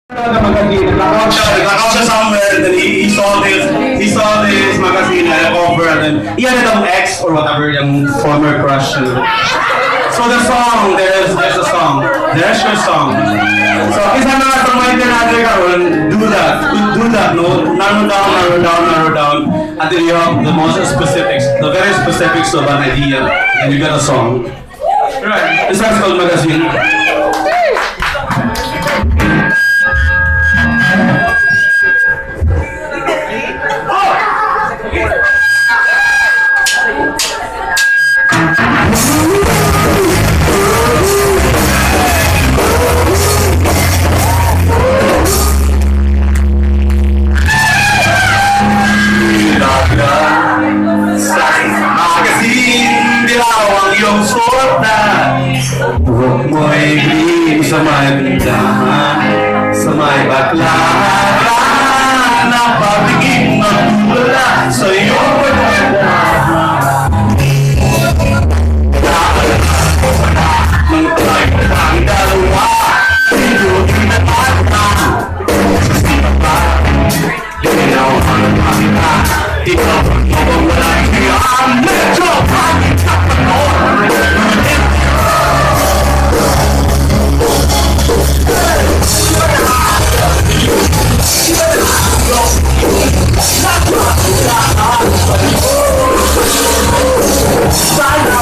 Nakaw siya somewhere, and then he saw this magazine na cover, and then he had an ex or whatever yung former crush. So the song, there's a song, there's your song. So isa na nga pag-mind natin karon, do that, no? Narrow down, until you have the most specifics, the very specifics of an idea, and you get a song. Right, this one's called Magazine. Yung suot na buhok mo'y green sa may pindahan, sa may baklaran, napabiging magtula sa iyong pagkakalaman. Nang tayo pang dalawa, hindi na pata sa sila linaw ang pangita, ikaw ang walang hiyang medyo pangita pa noon. Stop